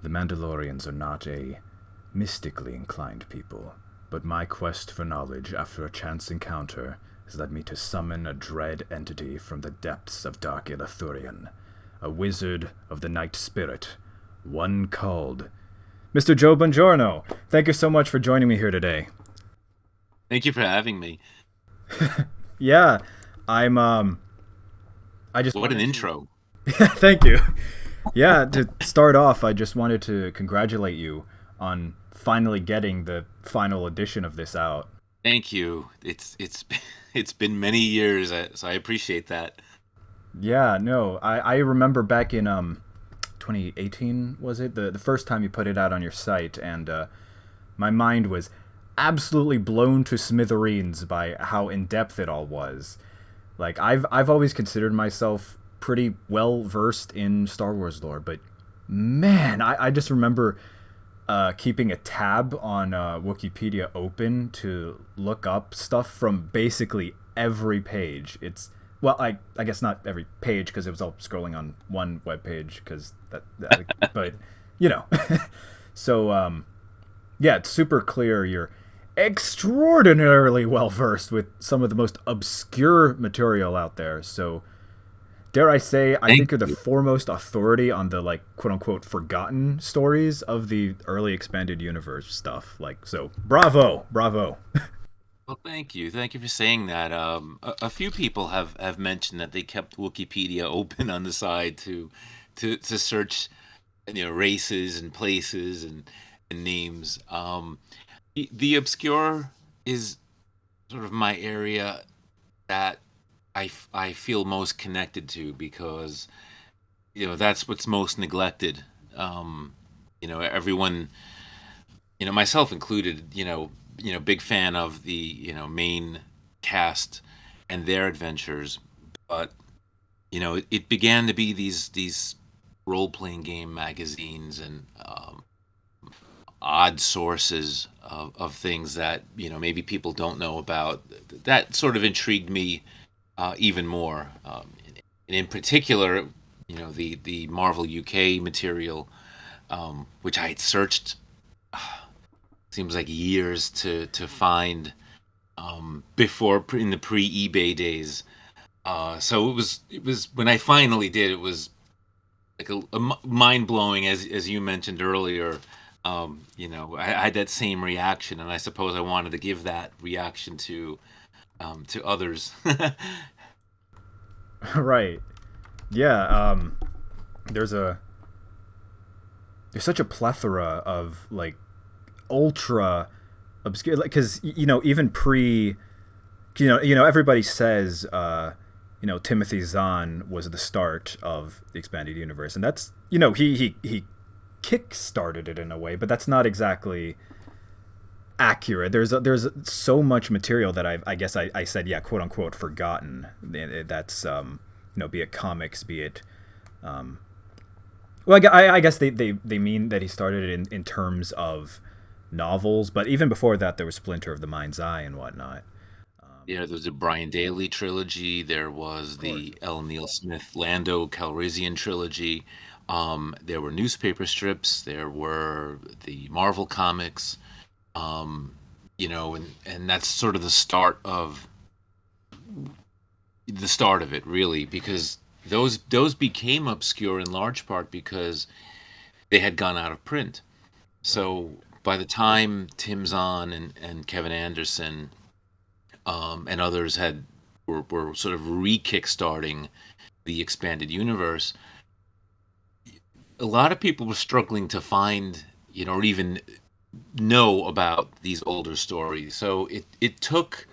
The Mandalorians are not a mystically inclined people, but my quest for knowledge after a chance encounter has led me to summon a dread entity from the depths of dark Elathurian, a wizard of the night spirit, one called Mr. Joe Bongiorno. Thank you so much for joining me here today. Thank you for having me. Yeah, I'm I just What an wanted to intro. thank you. Yeah, to start off, I just wanted to congratulate you on finally getting the final edition of this out. Thank you. It's it's been many years, so I appreciate that. Yeah, no, I remember back in 2018, was it the first time you put it out on your site, and my mind was absolutely blown to smithereens by how in depth it all was. Like I've always considered myself pretty well versed in Star Wars lore, but man, I just remember keeping a tab on Wikipedia open to look up stuff from basically every page. It's well, I guess not every page because it was all scrolling on one web page because that but you know, so yeah, it's super clear. You're extraordinarily well versed with some of the most obscure material out there. So dare I say, I Thank think you're the you. foremost authority on the like quote unquote forgotten stories of the early expanded universe stuff. Like so, bravo, bravo. Well, thank you. Thank you for saying that. A few people have mentioned that they kept Wikipedia open on the side to search, races and places and names. The obscure is sort of my area that I feel most connected to because that's what's most neglected. Everyone, myself included, big fan of the main cast and their adventures, but it began to be these role playing game magazines and odd sources of things that maybe people don't know about. That sort of intrigued me even more. And in particular, the Marvel UK material, which I had searched seems like years to find before in the pre eBay days. So it was when I finally did. It was like a mind blowing, as you mentioned earlier. I had that same reaction, and I suppose I wanted to give that reaction to others. Right. Yeah. There's a there's such a plethora of like ultra obscure because even pre everybody says Timothy Zahn was the start of the expanded universe, and that's he kick started it in a way, but that's not exactly accurate. There's so much material that I guess I said, yeah, quote unquote forgotten. That's be it comics, be it well, I guess they mean that he started it in terms of novels, but even before that, there was Splinter of the Mind's Eye and whatnot. There was a Brian Daley trilogy. There was Of course. the L. Neil Smith Lando Calrissian trilogy. There were newspaper strips. There were the Marvel comics. Um, and that's sort of the start of it, really, because those became obscure in large part because they had gone out of print. Right. So by the time Tim Zahn and Kevin Anderson and others were sort of re-kickstarting the expanded universe, a lot of people were struggling to find, or even know about these older stories. So it took,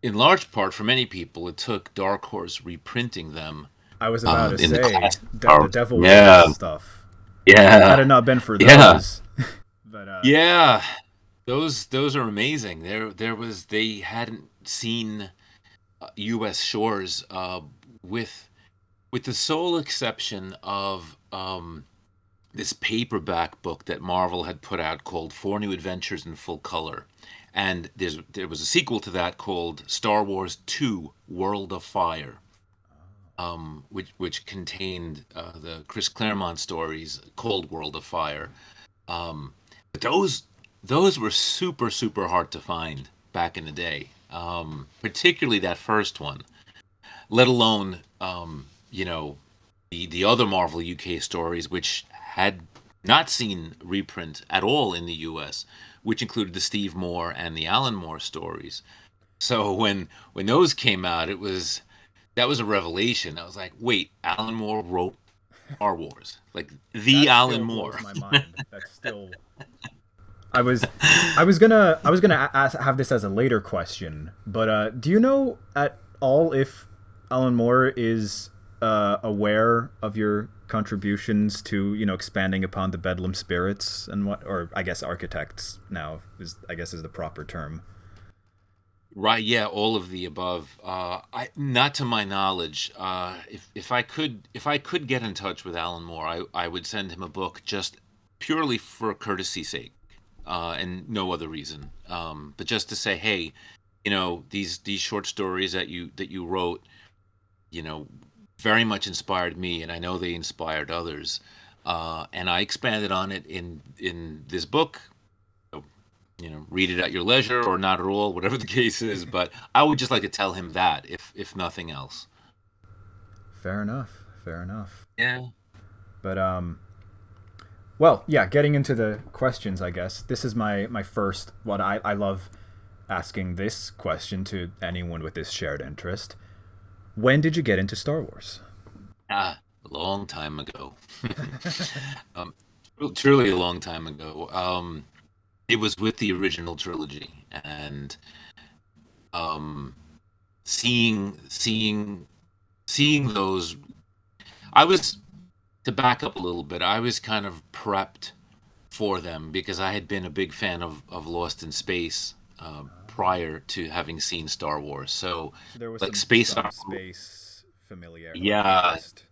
in large part, for many people, it took Dark Horse reprinting them I was about to in the say classic the powers. Devil Wars Yeah, stuff. Had yeah, it not been for yeah, those, but yeah. Those are amazing. They hadn't seen U.S. shores with with the sole exception of this paperback book that Marvel had put out called Four New Adventures in Full Color. And there was a sequel to that called Star Wars 2 World of Fire. which contained the Chris Claremont stories, Cold World of Fire. But those were super super hard to find back in the day, particularly that first one. Let alone the other Marvel UK stories, which had not seen reprint at all in the US, which included the Steve Moore and the Alan Moore stories. So when those came out, that was a revelation. I was like, wait, Alan Moore wrote Star Wars, like the That Alan still blows Moore. my mind. That's still. I was, I was gonna have this as a later question, but do you know at all if Alan Moore is aware of your contributions to expanding upon the Bedlam spirits and what, or I guess architects now is I guess is the proper term. Right, yeah, all of the above. I not to my knowledge. If I could get in touch with Alan Moore, I would send him a book just purely for courtesy's sake, and no other reason. But just to say, hey, these short stories that you wrote, you know, very much inspired me, and I know they inspired others. And I expanded on it in this book. Read it at your leisure or not at all, whatever the case is. But I would just like to tell him that, if nothing else. Fair enough. Fair enough. Yeah. But well, yeah. Getting into the questions, I guess this is my first. What I love asking this question to anyone with this shared interest. When did you get into Star Wars? A long time ago. um, Truly a long time ago. It was with the original trilogy, and um, seeing those. I was To back up a little bit. I was kind of prepped for them because I had been a big fan of Lost in Space prior to having seen Star Wars. So, So there was like space some opera, space familiar or yeah, interest.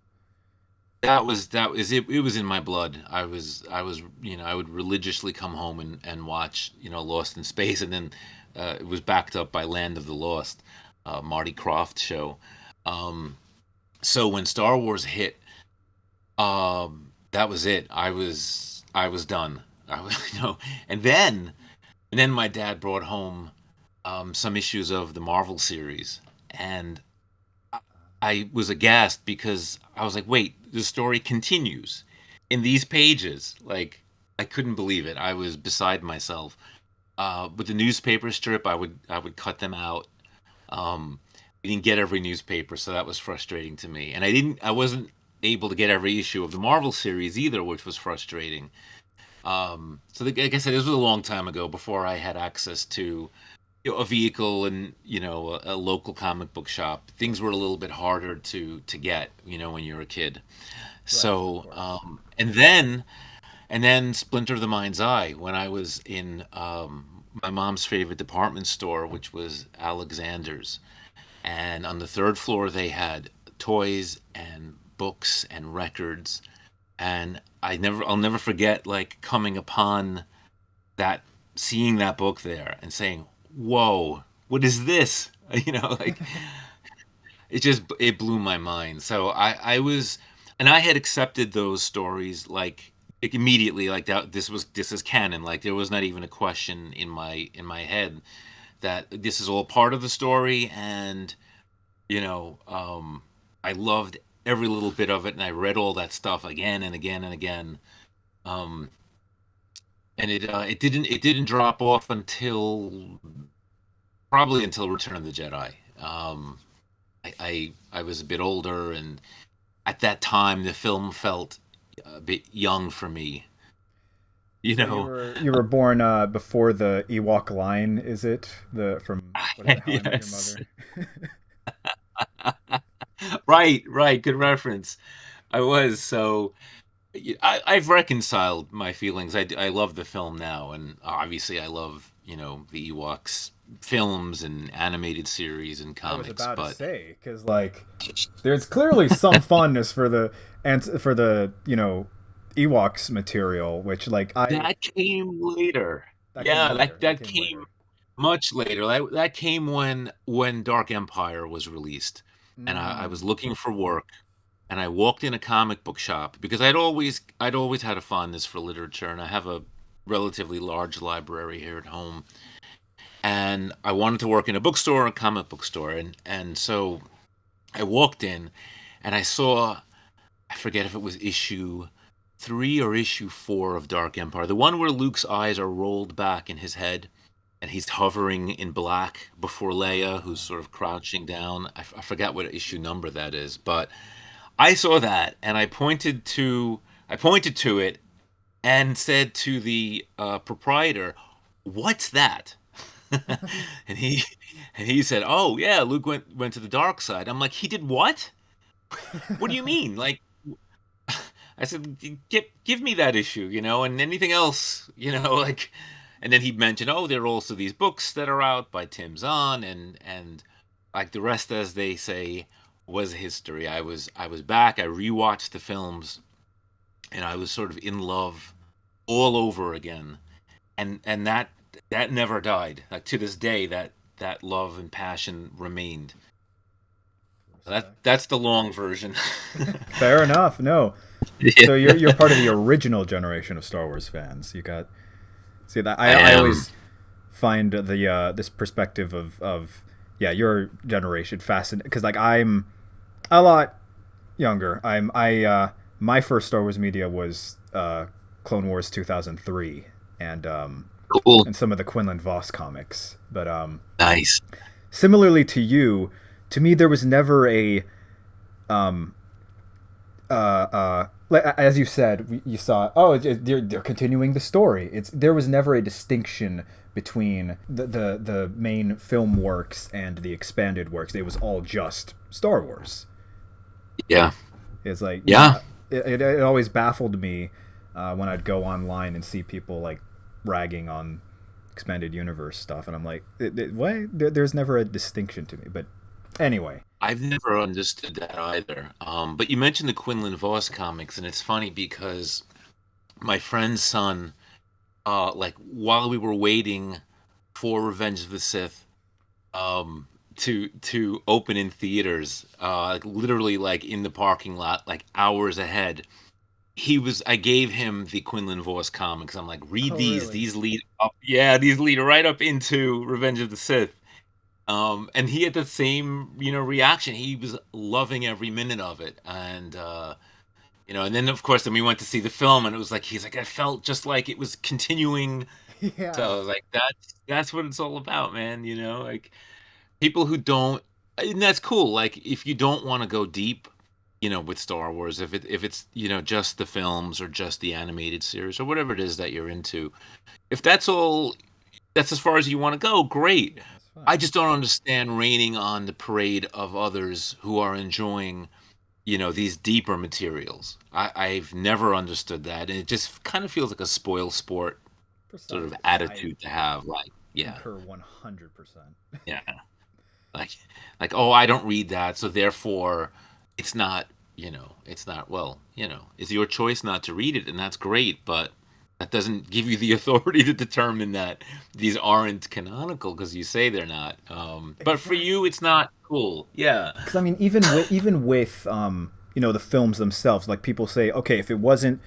that was it. It was in my blood. I would religiously come home and watch Lost in Space, and then it was backed up by Land of the Lost, Marty Krofft show. Um, so when Star Wars hit, that was it. I was done. I was, and then my dad brought home some issues of the Marvel series, and I was aghast because I was like, wait, the story continues in these pages. Like, I couldn't believe it. I was beside myself. With the newspaper strip, I would cut them out. We didn't get every newspaper, so that was frustrating to me. And I wasn't able to get every issue of the Marvel series either, which was frustrating. Like I said, this was a long time ago before I had access to a vehicle and a local comic book shop. Things were a little bit harder to get when you're a kid. Right, of So course. and then Splinter of the Mind's Eye when I was in my mom's favorite department store, which was Alexander's, and on the third floor they had toys and books and records, and I'll never forget like coming upon that seeing that book there and saying, "Whoa, what is this?" Like it blew my mind. So I was, and I had accepted those stories like immediately, like that this is canon. Like there was not even a question in my head that this is all part of the story, and you know, um, I loved every little bit of it, and I read all that stuff again and again and again. Um, and it didn't drop off until probably until Return of the Jedi. I was a bit older, and at that time, the film felt a bit young for me. You So know, you were born before the Ewok line, is it? The from what is it? How I Met Your yes, Mother. right, right, good reference. I was so I've reconciled my feelings. I love the film now, and obviously I love the Ewoks films and animated series and I was comics. about to But say because like there's clearly some fondness for the and for the Ewoks material, which like I that came later. that came Yeah, later. That that came came later. much later. That came when Dark Empire was released. and I Mm. was looking for work, and I walked in a comic book shop because I'd always had a fondness for literature, and I have a relatively large library here at home, and I wanted to work in a bookstore, a comic book store, and so I walked in, and I saw, I forget if it was issue 3 or issue 4 of Dark Empire, the one where Luke's eyes are rolled back in his head and he's hovering in black before Leia, who's sort of crouching down. I forget what issue number that is, but I saw that and I pointed to it and said to the proprietor, "What's that?" and he and he said, "Oh yeah, Luke went to the dark side." I'm like, "He did what? What do you mean?" Like, I said, give me that issue, and anything else, like." And then he mentioned, "Oh, there are also these books that are out by Tim Zahn, and like the rest, as they say, was history." I was back. I rewatched the films, and I was sort of in love all over again, and that never died. Like to this day, that love and passion remained. That Respect. that's the long version. Fair enough. No. Yeah, So you're part of the original generation of Star Wars fans. You got see that I I am. always find the this perspective of yeah, your generation fascinating because like I'm a lot younger. I my first Star Wars media was Clone Wars 2003 Cool. and some of the Quinlan Voss comics. But Nice. similarly to you, to me there was never a um as you said, you saw. Oh, they're continuing the story. There was never a distinction between the main film works and the expanded works. It was all just Star Wars. Yeah. It's like Yeah. it always baffled me when I'd go online and see people like ragging on expanded universe stuff, and I'm like, what? There's never a distinction to me. But anyway, I've never understood that either. But you mentioned the Quinlan Voss comics, and it's funny because my friend's son, like while we were waiting for Revenge of the Sith, to open in theaters, like literally like in the parking lot, like hours ahead, I gave him the Quinlan Voss comics. I'm like, read oh these. really? These lead up, yeah, these lead right up into Revenge of the Sith. And he had the same, reaction. He was loving every minute of it. And then of course, then we went to see the film, and it was like he's like, I felt just like it was continuing. So Yeah. I was like, that's what it's all about, man. Like people who don't, and that's cool. Like if you don't want to go deep, with Star Wars, if it's just the films or just the animated series or whatever it is that you're into, if that's as far as you want to go, great. That's I fine. just don't understand raining on the parade of others who are enjoying, these deeper materials. I've never understood that, and it just kind of feels like a spoil sport sort of Precisely. I attitude to have. Like, yeah, concur 100%. yeah, like, oh, I don't read that, so therefore, it's not, it's not. Well, it's your choice not to read it, and that's great, but that doesn't give you the authority to determine that these aren't canonical because you say they're not. But for Exactly. you, it's not cool. Yeah, Because I mean, even with the films themselves, like people say, okay, if it wasn't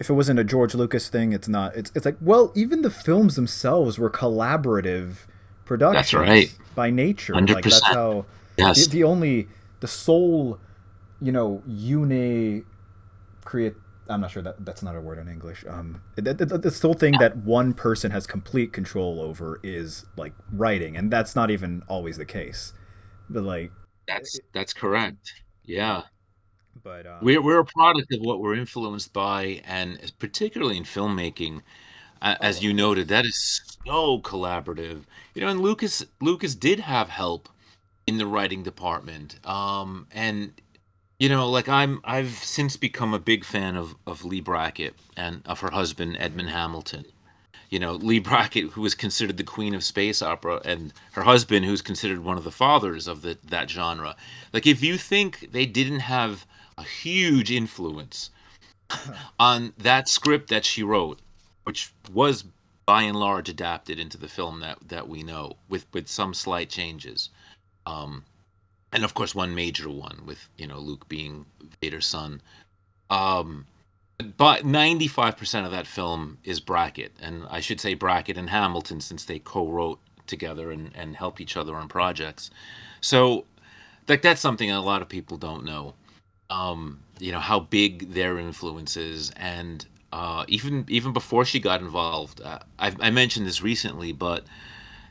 a George Lucas thing, it's not. It's like, well, even the films themselves were collaborative that's right. productions by nature. Like that's 100%. how Yes, the sole une create. I'm not sure that's not a word in English. The sole thing that one person has complete control over is like writing, and that's not even always the case. But like, that's correct. Yeah. but We're a product of what we're influenced by, and particularly in filmmaking, oh, as of you noted, course. that is so collaborative. And Lucas did have help in the writing department. And like I've since become a big fan of Lee Brackett and of her husband Edmund Hamilton. Lee Brackett, who was considered the queen of space opera, and her husband, who's considered one of the fathers of that genre. Like, if you think they didn't have a huge influence on that script that she wrote, which was by and large adapted into the film that we know with some slight changes. Um, and of course one major one with Luke being Vader's son. Um, but 95% of that film is Brackett, and I should say Brackett and Hamilton since they co-wrote together and helped each other on projects. So like that's something a lot of people don't know. How big their influence is, and even before she got involved, I mentioned this recently, but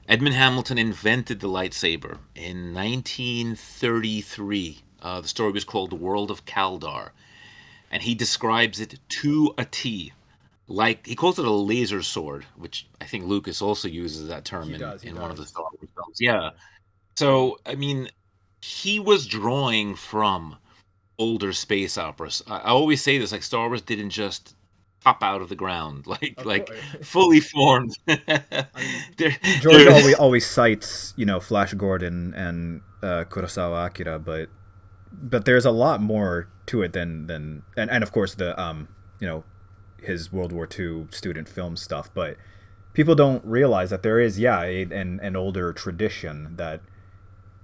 Edmund Hamilton invented the lightsaber in 1933. The story was called The World of Kaldar, and he describes it to a T. Like he calls it a laser sword, which I think Lucas also uses that term He in does. He in one of the does. Star Wars films. Yeah. Yeah. And So I mean, he was drawing from older space operas. I always say this, like Star Wars didn't just pop out of the ground, like of like course, fully formed. I mean, there, George there, always cites Flash Gordon and Kurosawa Akira, but there's a lot more to it than and of course the you know his World War II student film stuff, but people don't realize that there is an older tradition that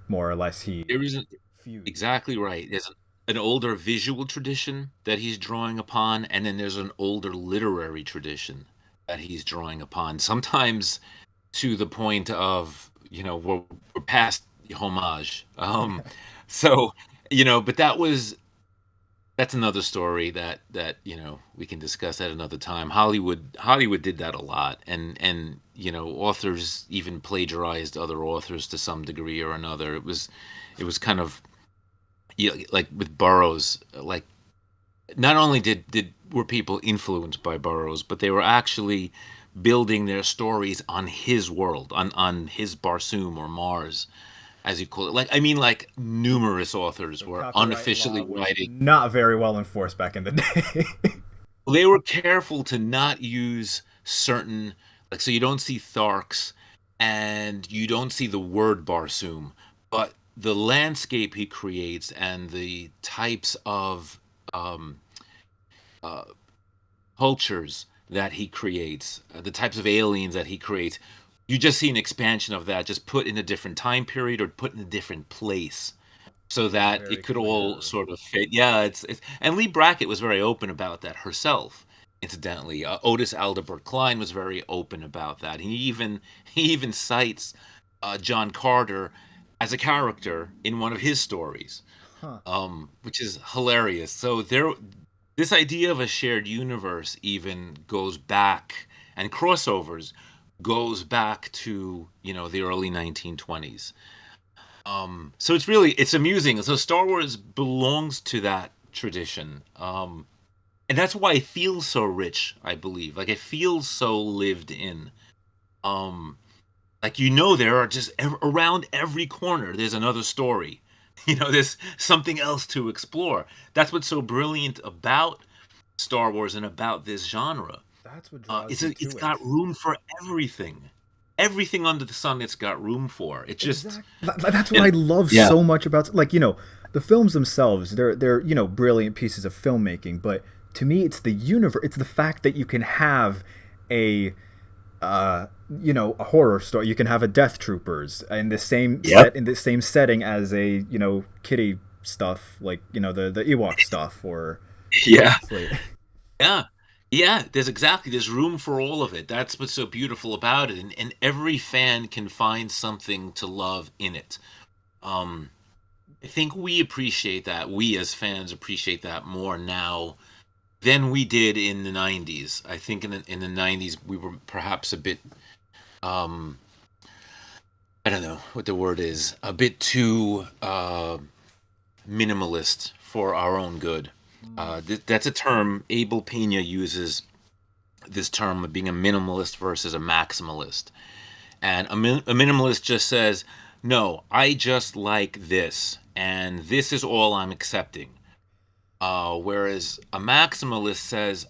more or less he there isn't fused. exactly right. There's an older visual tradition that he's drawing upon, and then there's an older literary tradition that he's drawing upon. Sometimes to the point of we're past homage. So but that's another story that we can discuss at another time. Hollywood did that a lot, and authors even plagiarized other authors to some degree or another. It was kind of, like with Burroughs, like not only did were people influenced by Burroughs, but they were actually building their stories on his world, on his Barsoom or Mars, as you call it. Like I mean, like numerous authors The were copyright law unofficially was writing. not very well enforced back in the day. They were careful to not use certain, like, so you don't see Tharks and you don't see the word Barsoom, but the landscape he creates and the types of um, uh, cultures that he creates, the types of aliens that he creates, you just see an expansion of that, just put in a different time period or put in a different place so It's that very it could all clear. sort of fit. Yeah, it's and Lee Brackett was very open about that herself. Incidentally, Otis Aldebert Klein was very open about that. He even cites John Carter as a character in one of his stories, Huh. which is hilarious. So this idea of a shared universe even goes back, and crossovers goes back to the early 1920s. So it's amusing. So Star Wars belongs to that tradition, and that's why it feels so rich. I believe, like it feels so lived in. Um, like there are just around every corner. There's another story. There's something else to explore. That's what's so brilliant about Star Wars and about this genre. That's what draws It's you it's to got it. room for everything. Everything under the sun, it's got room for. It just, That's what I and love yeah. so much about the films themselves. They're brilliant pieces of filmmaking, but to me, it's the universe. It's the fact that you can have a a horror story. You can have a Death Troopers in the same Yep. setting as a kitty stuff like the Ewok stuff or Yeah. Slate. Yeah. Yeah, there's room for all of it. That's what's so beautiful about it, and every fan can find something to love in it. Um, I think we appreciate that. We as fans appreciate that more now than we did in the 90s. I think in the 90s we were perhaps a bit, um I don't know what the word is, a bit too minimalist for our own good. That's a term Abel Pena uses, this term of being a minimalist versus a maximalist. And a minimalist just says, no, I just like this, and this is all I'm accepting. Whereas a maximalist says,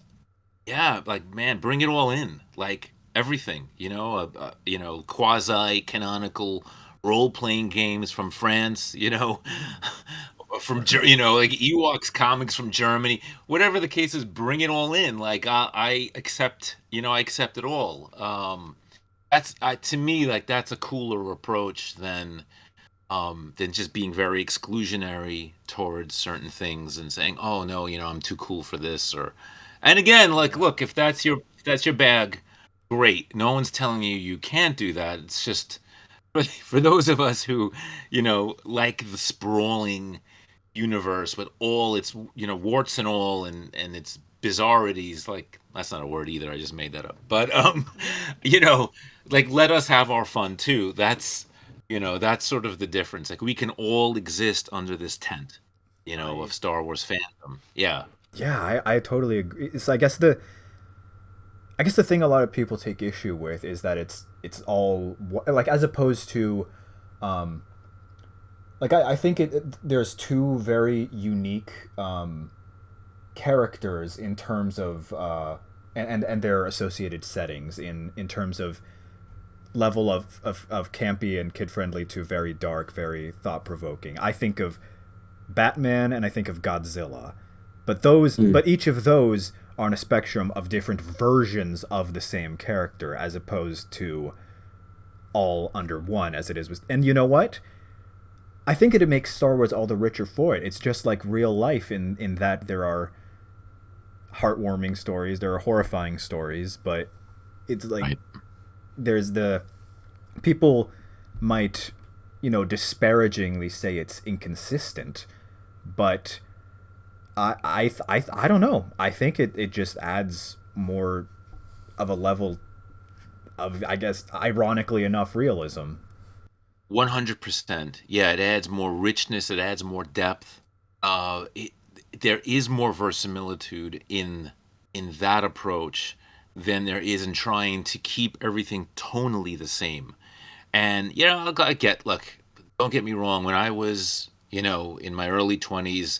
yeah, like, man, bring it all in, like everything, quasi canonical role playing games from France, like Ewoks comics from Germany, whatever the case is, bring it all in. Like I accept, I accept it all. That's to me, like that's a cooler approach than than just being very exclusionary towards certain things and saying, "Oh no, I'm too cool for this." Or, and again, like, Yeah. look, if that's your bag, great. No one's telling you you can't do that. It's just for those of us who, like the sprawling universe with all its, warts and all, and its bizarrities. Like, that's not a word either. I just made that up. But you know, like, let us have our fun too. That's sort of the difference. Like, we can all exist under this tent, I of Star Wars fandom. Yeah. Yeah, I totally agree. It's I guess the thing a lot of people take issue with is that it's all like, as opposed to um like I think there's two very unique characters in terms of and their associated settings in terms of level of campy and kid friendly to very dark, very thought provoking. I think of Batman and I think of Godzilla. Mm. But each of those are on a spectrum of different versions of the same character, as opposed to all under one, as it is with. And you know what? I think it makes Star Wars all the richer for it. It's just like real life in that there are heartwarming stories, there are horrifying stories, but it's like Right. there's the people might, disparagingly say it's inconsistent, but I don't know. I think it just adds more of a level of, I guess, ironically enough, realism. 100%. Yeah, it adds more richness, it adds more depth. There is more verisimilitude in that approach than there is in trying to keep everything tonally the same. And I get, look, don't get me wrong, when I was, in my early 20s,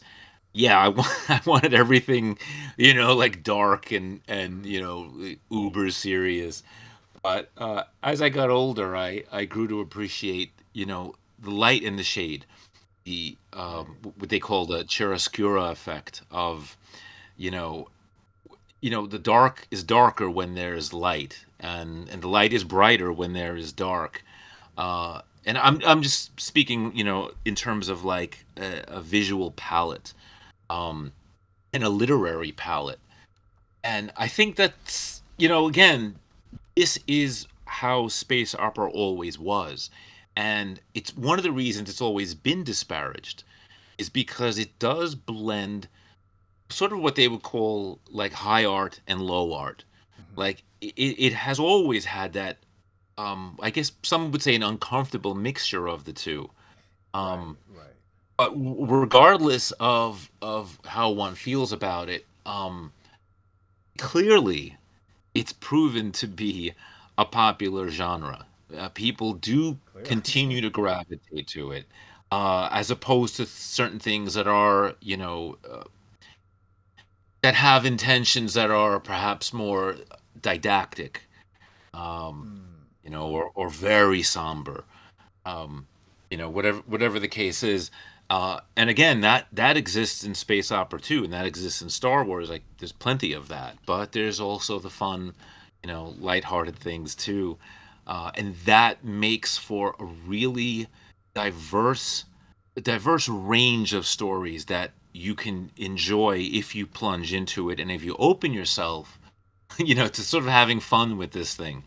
yeah, I wanted everything, like dark and uber serious. But as I got older, I grew to appreciate, the light and the shade, the what they call the chiaroscuro effect of, you know, the dark is darker when there is light, and the light is brighter when there is dark. And I'm just speaking, in terms of like a visual palette, um, and a literary palette. And I think that's, again, this is how space opera always was. And it's one of the reasons it's always been disparaged is because it does blend sort of what they would call like high art and low art. Mhm. Like it has always had that, I guess some would say an uncomfortable mixture of the two. Right, Um, right. but regardless of how one feels about it, clearly it's proven to be a popular genre. People do Clearly. continue to gravitate to it, as opposed to certain things that are, that have intentions that are perhaps more didactic, um, Mm. or very somber. Um, whatever the case is. And again, that exists in space opera too, and that exists in Star Wars. Like, there's plenty of that, but there's also the fun, lighthearted things too, and that makes for a really diverse, diverse range of stories that you can enjoy if you plunge into it and if you open yourself, to sort of having fun with this thing.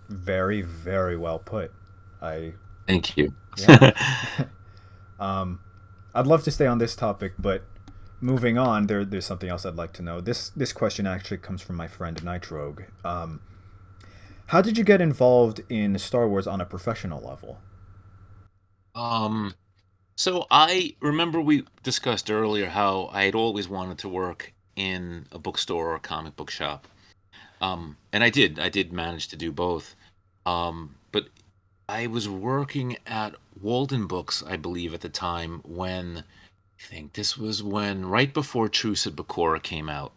Very, very well put. I Thank you. Yeah. um, I'd love to stay on this topic, but moving on, there's something else I'd like to know. This question actually comes from my friend Nitrogue. How did you get involved in Star Wars on a professional level? um, So I remember we discussed earlier how I had always wanted to work in a bookstore or a comic book shop. And I did. I did manage to do both. But I was working at Walden Books, I believe, at the time when I think this was when right before Truce at Bakura came out.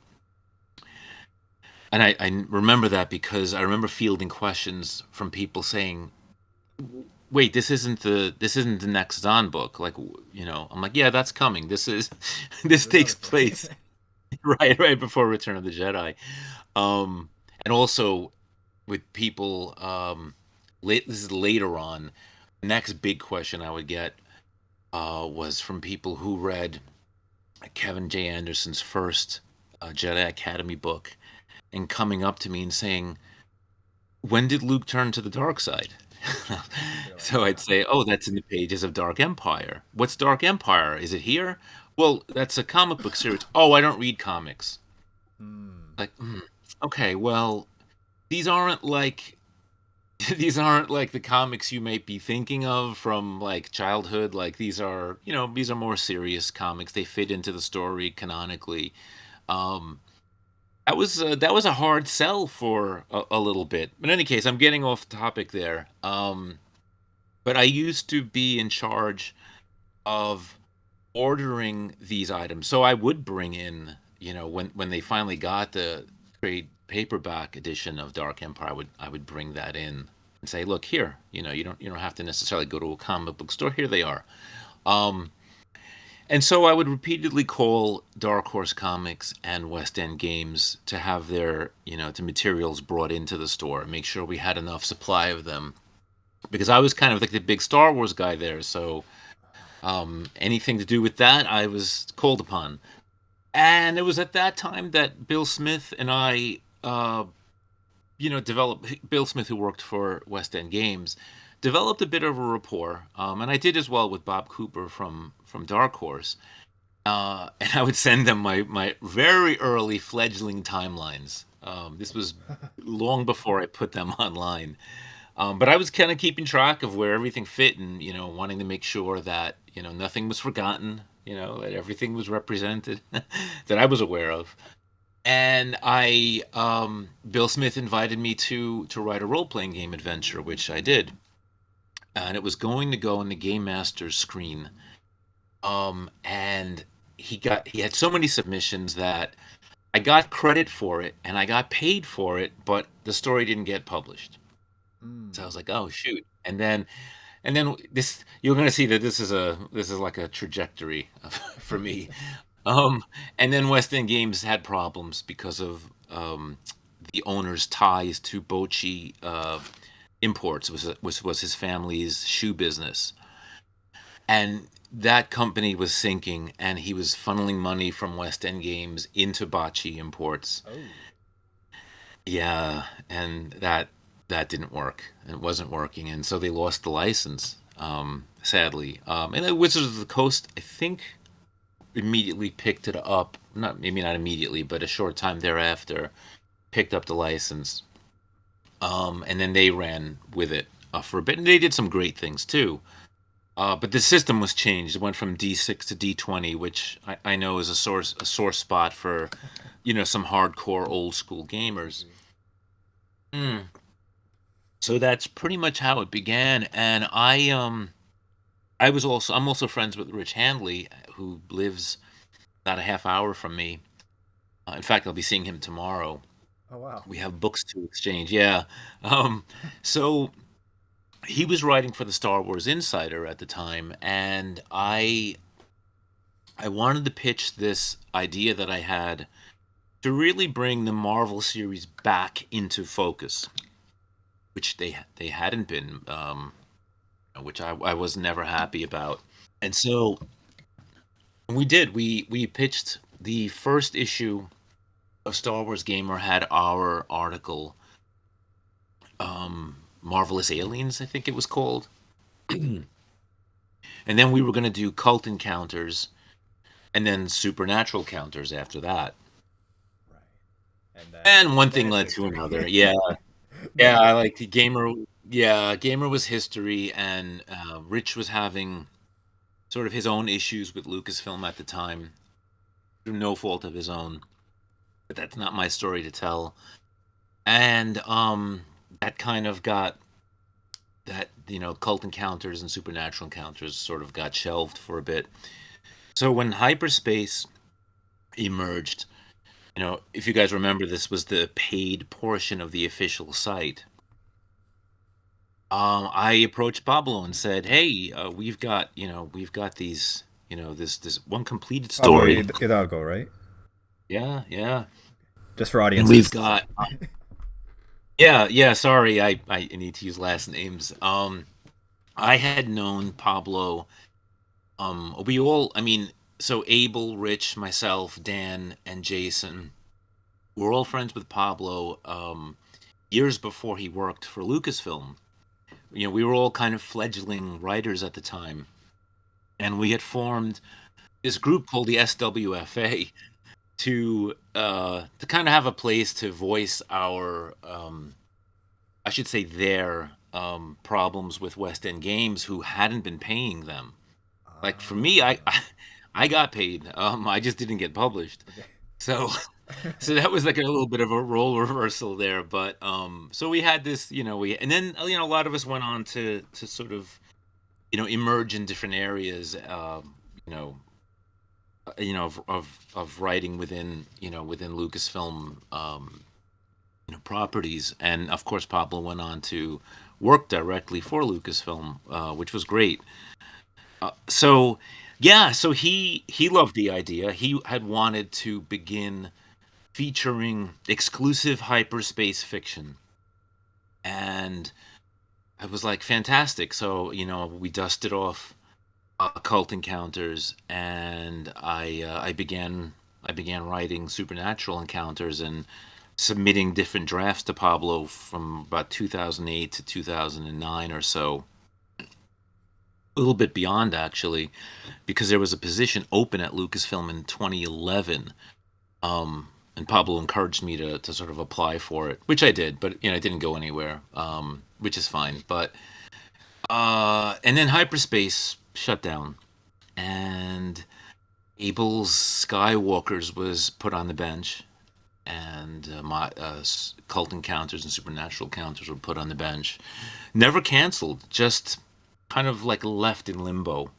And I remember that because I remember fielding questions from people saying, wait, this isn't the next Zahn book. Like, I'm like, yeah, that's coming. This is this There's takes another thing. place right before Return of the Jedi. Um, and also with people this is later on. The next big question I would get was from people who read Kevin J. Anderson's first Jedi Academy book and coming up to me and saying, "When did Luke turn to the dark side?" Really? So I'd say, "Oh, that's in the pages of Dark Empire." "What's Dark Empire? Is it here?" "Well, that's a comic book series." "Oh, I don't read comics." Hmm. Like, okay, well, these aren't like these aren't like the comics you might be thinking of from like childhood. Like these are, these are more serious comics. They fit into the story canonically. Um, that was a hard sell for a little bit. But in any case, I'm getting off topic there. But I used to be in charge of ordering these items, so I would bring in, when they finally got the trade paperback edition of Dark Empire, I would bring that in and say, look here, you don't have to necessarily go to a comic book store. Here they are. Um, and so I would repeatedly call Dark Horse Comics and West End Games to have their, to materials brought into the store, make sure we had enough supply of them. Because I was kind of like the big Star Wars guy there, so anything to do with that, I was called upon. And it was at that time that Bill Smith and I, developed. Bill Smith, who worked for West End Games, developed a bit of a rapport, and I did as well with Bob Cooper from Dark Horse. And I would send them my very early fledgling timelines. This was long before I put them online. But I was kind of keeping track of where everything fit, and wanting to make sure that nothing was forgotten, that everything was represented that I was aware of. And Bill Smith invited me to write a role playing game adventure, which I did, and it was going to go on the Game Master's screen. And he had so many submissions that I got credit for it and I got paid for it, but the story didn't get published. So I Hmm. was like, oh shoot. And then this you're going to see that this is like a trajectory for me. Um, and then West End Games had problems because of the owner's ties to Bochi Imports, which was his family's shoe business, and that company was sinking, and he was funneling money from West End Games into Bocce Imports. Oh. Yeah, and that didn't work. It wasn't working, and so they lost the license. Sadly, and the Wizards of the Coast, I think, immediately picked it up. Not maybe not immediately, but a short time thereafter, picked up the license. And then they ran with it for a bit, and they did some great things too. But the system was changed. It went from D6 to D20, which I know is a sore spot for, some hardcore old school gamers. Mhm. Mm. So that's pretty much how it began. And I'm also friends with Rich Handley, who lives about a half hour from me. In fact, I'll be seeing him tomorrow. Oh wow. We have books to exchange. Yeah. Um, so he was writing for the Star Wars Insider at the time, and I wanted to pitch this idea that I had to really bring the Marvel series back into focus, which they hadn't been, which I was never happy about. And so we did. We pitched the first issue of Star Wars Gamer had our article, Marvelous Aliens, I think it was called. And then we were going to do cult encounters and then supernatural counters after that. Right. And And one then thing it's led to history. another. Yeah. Then Yeah, it's I like the history. gamer. Yeah, gamer was history, and Rich was having sort of his own issues with Lucasfilm at the time, through no fault of his own. But that's not my story to tell. And that kind of got that cult encounters and supernatural encounters sort of got shelved for a bit. So when hyperspace emerged, if you guys remember, this was the paid portion of the official site. I approached Pablo and said, "Hey, we've got these, this one completed Pablo story. Hidalgo, right? Yeah, yeah, Just for and we've audiences. got Yeah, yeah. Sorry, I need to use last names. I had known Pablo. We all, I mean, so Abel, Rich, myself, Dan, and Jason, we're all friends with Pablo. Years before he worked for Lucasfilm, we were all kind of fledgling writers at the time, and we had formed this group called the SWFA to kind of have a place to voice our, I should say, their problems with West End Games who hadn't been paying them. Like for me, I Ah, I got paid. I just didn't get published. okay. So so that was like a little bit of a role reversal there. But so we had this, we and then a lot of us went on to sort of emerge in different areas. You know, of writing within Lucasfilm properties, and of course Pablo went on to work directly for Lucasfilm, which was great. So yeah, so he loved the idea. He had wanted to begin featuring exclusive hyperspace fiction, and I was like, fantastic. So we dusted off Occult Encounters, and I began writing Supernatural Encounters and submitting different drafts to Pablo from about 2008 to 2009 or so, a little bit beyond actually, because there was a position open at Lucasfilm in 2011. And Pablo encouraged me to sort of apply for it, which I did, but it didn't go anywhere, which is fine. But and then hyperspace shut down, and Abel's Skywalkers was put on the bench, and my Cult Encounters and Supernatural Encounters were put on the bench. Never canceled, just kind of like left in limbo.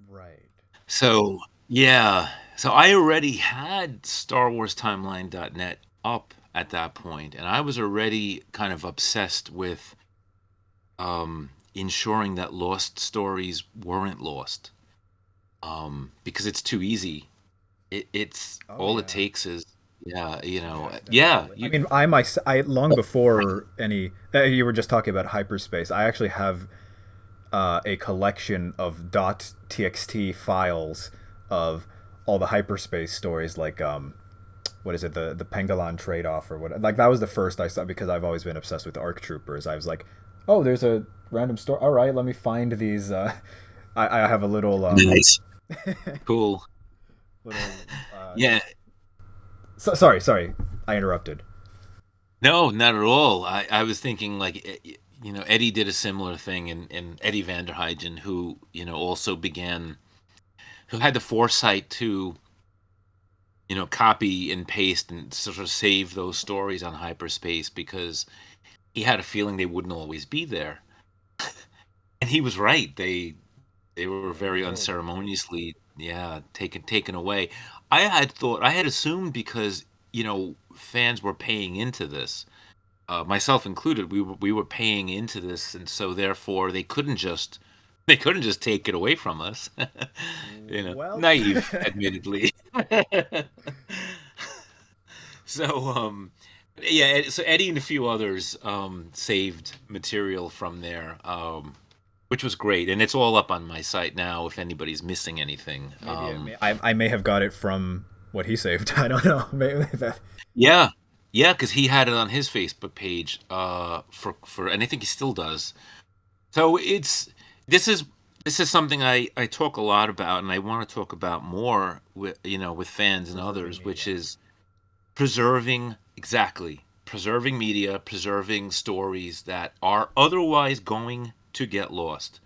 Right. So, yeah. So I already had StarWarsTimeline.net up at that point, and I was already kind of obsessed with ensuring that lost stories weren't lost, because it's too easy. It's Oh all it yeah. takes is, yeah, yeah, Definitely. I mean, I long before any you were just talking about hyperspace. I actually have a collection of .txt files of all the hyperspace stories, like what is it, the Pengalon trade off or what? Like that was the first I saw because I've always been obsessed with ARC troopers. I was like, oh, there's a random story. All right, let me find these. I have a little nice, cool. little Yeah, sorry, I interrupted. no, not at all. I was thinking like, Eddie did a similar thing, and Eddie Vanderheijen, who also began, who had the foresight to copy and paste and sort of save those stories on hyperspace because he had a feeling they wouldn't always be there, and he was right. They were They very will. unceremoniously, yeah, taken away. I had assumed because fans were paying into this, myself included. We were paying into this, and so therefore they couldn't just take it away from us. Well, Naive, admittedly. So yeah, so Eddie and a few others saved material from there, which was great, and it's all up on my site now if anybody's missing anything. maybe I may have got it from what he saved. I don't know. Maybe that. Yeah, yeah, because he had it on his Facebook page, and I think he still does. So this is this is something I talk a lot about, and I want to talk about more with fans and Preserving others, which media. is preserving media, preserving stories that are otherwise going to get lost.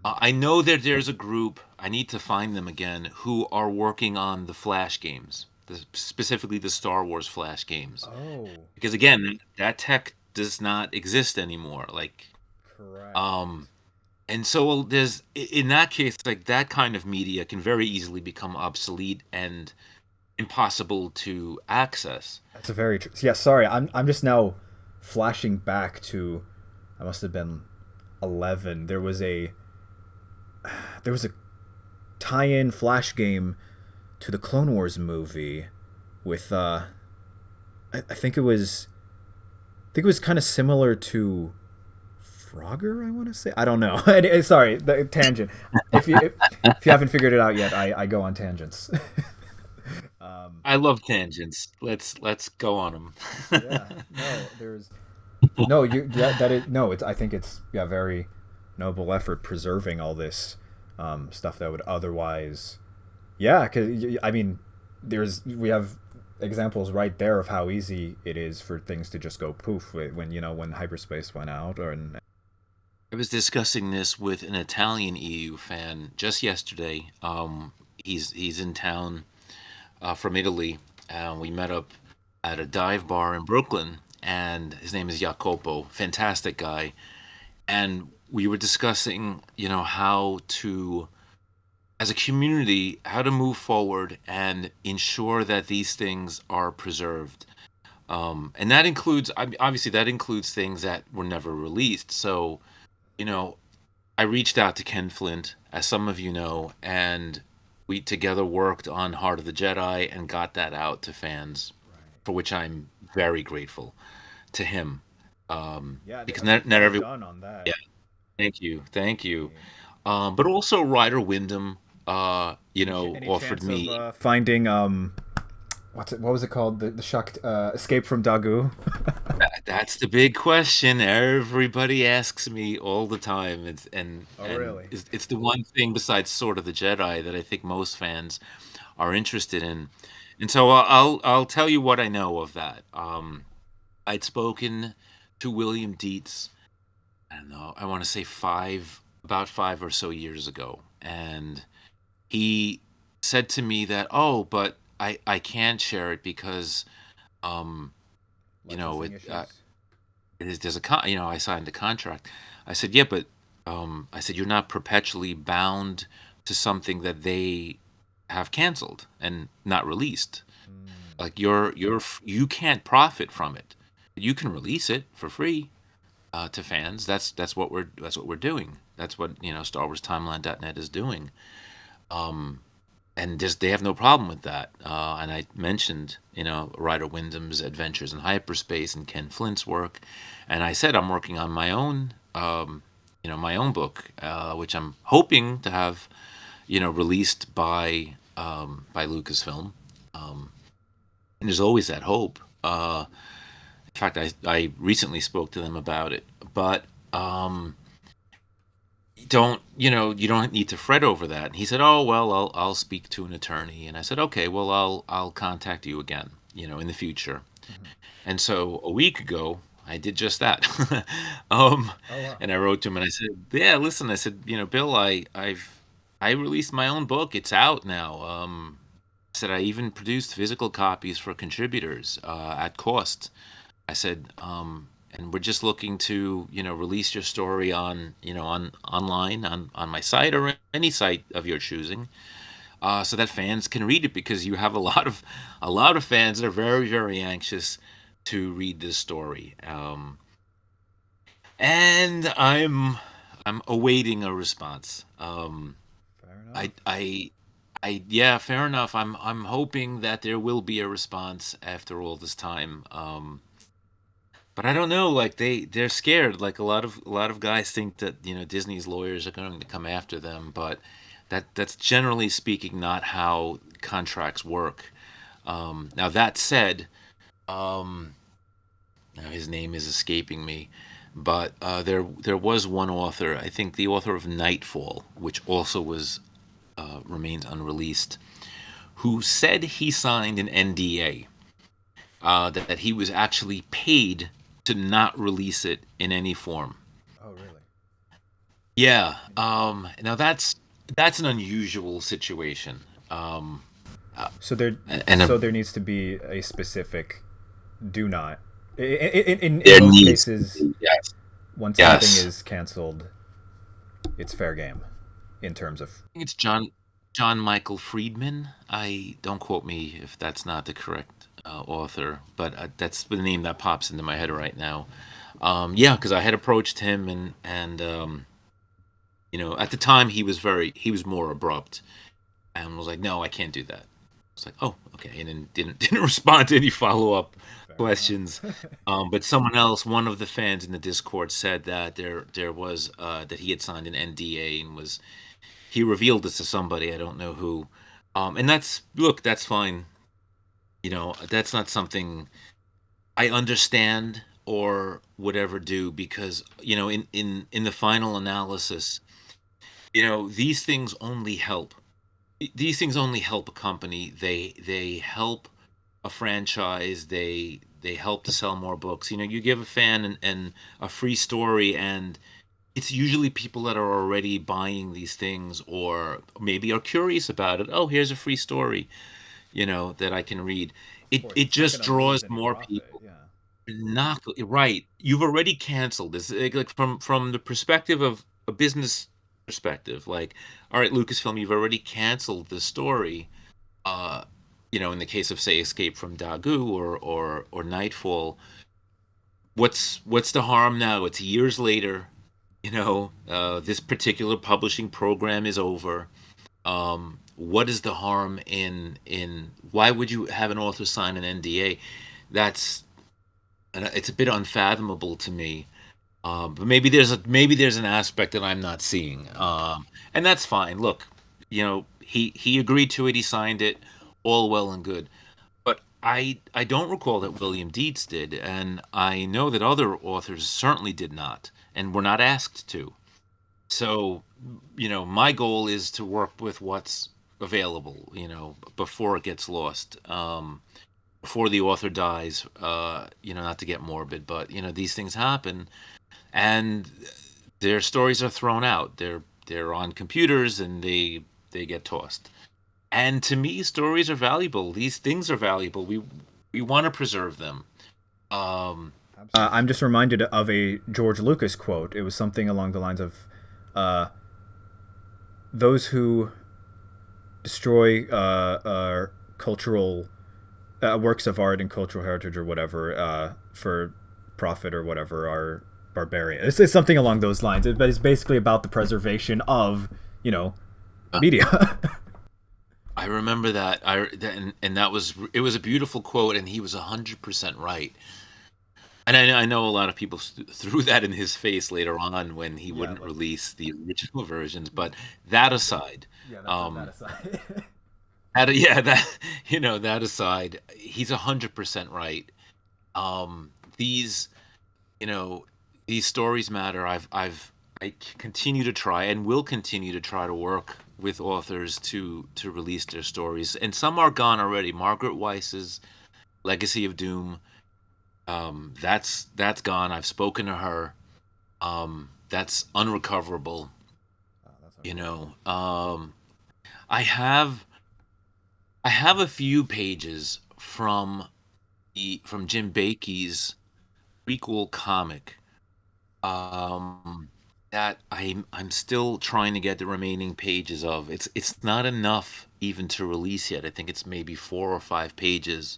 I know that there's a group, I need to find them again, who are working on the Flash games, specifically the Star Wars Flash games. Oh, Because again, that tech does not exist anymore. Like, correct. um, and so in that case, like that kind of media can very easily become obsolete and impossible to access. That's a very yeah. Sorry, I'm just now flashing back to I must have been 11. There was a tie-in Flash game to the Clone Wars movie with I think it was think it was kind of similar to Frogger. I want to say. I don't know. Sorry, the tangent. If you haven't figured it out yet, I go on tangents. I love tangents. Let's go on them. Yeah. No, there's no you that it no. It's I think it's yeah very noble effort preserving all this stuff that would otherwise yeah because I mean we have examples right there of how easy it is for things to just go poof when when hyperspace went out or and I was discussing this with an Italian EU fan just yesterday. He's in town from Italy. We met up at a dive bar in Brooklyn, and his name is Jacopo. Fantastic guy. And we were discussing, how to, as a community, how to move forward and ensure that these things are preserved. And that includes, obviously, that includes things that were never released. So, you know, I reached out to Ken Flint, as some of you know, and we together worked on Heart of the Jedi and got that out to fans, for which I'm very grateful to him. yeah Because I mean not well everyone, done on yeah, that. thank I you. mean, But also Ryder Wyndham, any offered chance of me. finding what was it called the shocked escape from Dagu? That's the big question. Everybody asks me all the time. Oh And really? it's the one thing besides Sword of the Jedi that I think most fans are interested in. And so I'll tell you what I know of that. I'd spoken to William Dietz, I don't know, I want to say about 5 or so years ago, and he said to me that, oh, but I can't share it because um, Licensing it issues. there's I signed a contract. I said, yeah, but I said you're not perpetually bound to something that they have canceled and not released. Mm, Like you can't profit from it. You can release it for free to fans. That's what we're doing. That's what Star Wars Timeline.net is doing. Um, and just they have no problem with that. And I mentioned, Ryder Wyndham's Adventures in Hyperspace and Ken Flint's work, and I said I'm working on my own book, which I'm hoping to have, released by Lucasfilm. Um, and there's always that hope. In fact, I recently spoke to them about it, but um, you don't need to fret over that. And he said, oh well, I'll speak to an attorney. And I said, okay, well I'll contact you again, in the future. mhm. And so a week ago I did just that. Oh wow. And I wrote to him and I said, yeah, listen, I said, Bill, I released my own book. It's out now. I said I even produced physical copies for contributors at cost. I said, and we're just looking to, release your story on online on my site or any site of your choosing, so that fans can read it because you have a lot of fans that are very, very anxious to read this story. And I'm awaiting a response. Fair I, enough. I, yeah, fair enough. I'm hoping that there will be a response after all this time. But I don't know, like they're scared. Like a lot of guys think that, Disney's lawyers are going to come after them, but that's generally speaking not how contracts work. Now that said, um, now his name is escaping me, but there was one author, I think the author of Nightfall, which also was remains unreleased, who said he signed an NDA, that he was actually paid to not release it in any form. Oh really? Yeah. Now that's an unusual situation. Um, uh, So there, and there needs to be a specific do not. In there most needs to cases, be, yes, once something yes. is canceled, it's fair game. In terms of I think it's John Michael Friedman. I don't quote me if that's not the correct author, but that's the name that pops into my head right now. Yeah, because I had approached him and at the time he was more abrupt and was like, no, I can't do that. I was like, oh, okay, and then didn't didn't respond to any follow up Fair enough. questions. But someone else, one of the fans in the Discord, said that there was that he had signed an NDA and was he revealed this to somebody, I don't know who. And that's look, that's fine. That's not something I understand or would ever do because in the final analysis, these things only help. These things only help a company. They help a franchise. They help to sell more books. You give a fan and a free story, and it's usually people that are already buying these things or maybe are curious about it. Oh, here's a free story, that I can read. Of It course, it it's not just going to lose draws any more profit. people. Yeah. Not right. You've already canceled this. Like from the perspective of a business perspective, like, all right, Lucasfilm, you've already canceled the story. Uh, in the case of say Escape from Dagu or Nightfall, what's the harm now? It's years later. This particular publishing program is over. What is the harm in why would you have an author sign an NDA? That's it's a bit unfathomable to me. But maybe there's an aspect that I'm not seeing, and that's fine. Look, he agreed to it, he signed it, all well and good. But I don't recall that William Deeds did, and I know that other authors certainly did not, and were not asked to. So, my goal is to work with what's available, before it gets lost. Before the author dies, not to get morbid, but these things happen, and their stories are thrown out. They're on computers and they get tossed. And to me, stories are valuable. These things are valuable. We want to preserve them. Um, I'm just reminded of a George Lucas quote. It was something along the lines of, uh, "Those who destroy cultural works of art and cultural heritage or whatever for profit or whatever are barbarian." It's something along those lines, but it's basically about the preservation of media. I remember that. And that was it was a beautiful quote, and he was 100% right. And I know a lot of people threw that in his face later on when he Yeah, wouldn't like release the original versions. But that aside, yeah, that um, aside. yeah, that aside, he's 100% right. Um, these, you know, these stories matter. I continue to try and will continue to try to work with authors to release their stories, and some are gone already. Margaret Weiss's Legacy of Doom, that's gone. I've spoken to her. That's unrecoverable. Oh, that's You unfortunate. know, I have I have a few pages from Jim Bakey's prequel comic, um, that I'm still trying to get the remaining pages of. It's not enough even to release yet. I think it's maybe 4 or 5 pages,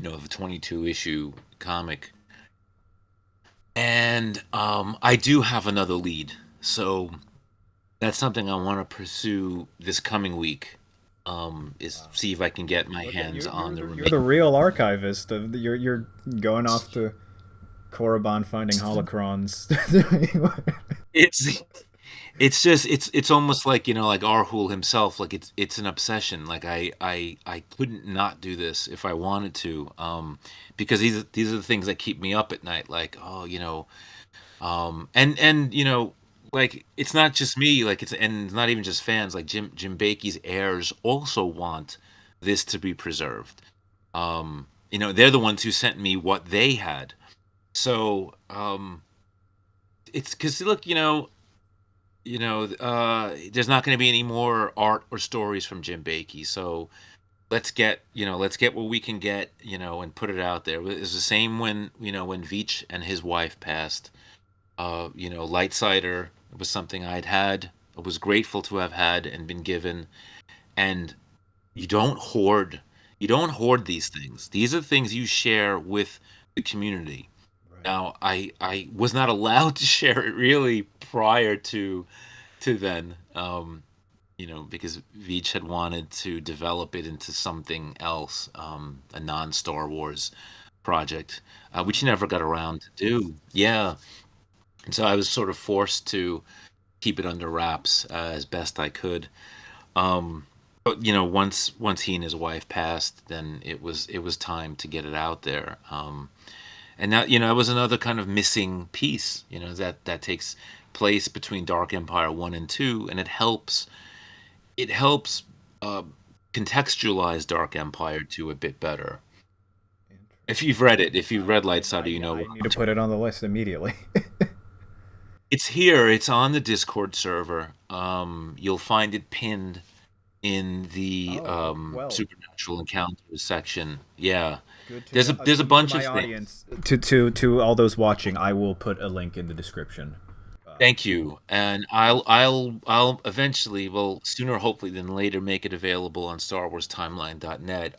of a 22 issue comic. And I do have another lead, so that's something I want to pursue this coming week. Is Wow. see if I can get my Look at hands you. on the You're the remaining. real archivist. You're going off to Korriban finding holocrons. It's it's just it's almost like like Arhul himself. Like it's an obsession. Like I couldn't not do this if I wanted to. Because these are the things that keep me up at night. Like, oh, and like it's not just me. Like it's not even just fans. Like Jim Bakey's heirs also want this to be preserved. They're the ones who sent me what they had. So it's because look, there's not going to be any more art or stories from Jim Bakey. So let's get what we can get, and put it out there. It's the same when Veach and his wife passed. Lightsider was something I was grateful to have had and been given. And you don't hoard, you don't hoard these things. These are things you share with the community. Right. Now, I was not allowed to share it really prior to then, because Veach had wanted to develop it into something else, a non-Star Wars. project, which he never got around to do. Yeah, and so I was sort of forced to keep it under wraps as best I could. But once he and his wife passed, then it was time to get it out there. And that it was another kind of missing piece, that takes place between Dark Empire 1 and 2, and it helps uh, contextualize Dark Empire 2 a bit better. If you've read it, if you've read Lightsider, you Yeah, know I what need I'm to talking. put it on the list immediately. It's here. It's on the Discord server. You'll find it pinned in the Oh, okay. Well, supernatural encounters section. Yeah, good to there's a know. there's a To bunch of my things. audience, to all those watching, I will put a link in the description. Thank you, and I'll eventually, well, sooner hopefully than later, make it available on StarWarsTimeline.net.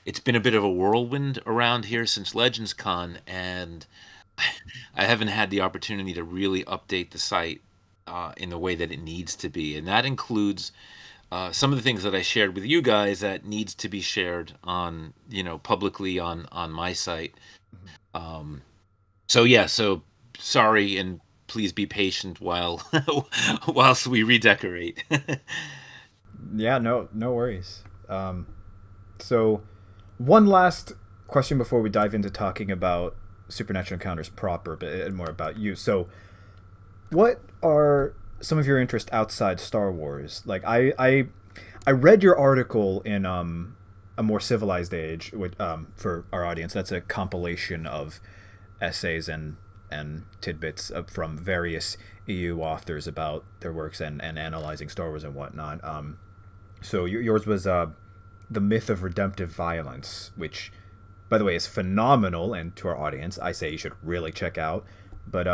It's been a bit of a whirlwind around here since Legends Con, and I haven't had the opportunity to really update the site in the way that it needs to be, and that includes some of the things that I shared with you guys that needs to be shared on publicly on my site. Mhm. Um, so yeah, so sorry, and please be patient while whilst we redecorate. Yeah, no worries. So, one last question before we dive into talking about supernatural encounters proper, but more about you. So, what are some of your interests outside Star Wars? Like, I read your article in a more civilized age. For our audience, that's a compilation of essays and tidbits from various EU authors about their works and analyzing Star Wars and whatnot. So yours was the myth of redemptive violence, which, by the way, is phenomenal. And to our audience, I say you should really check out. But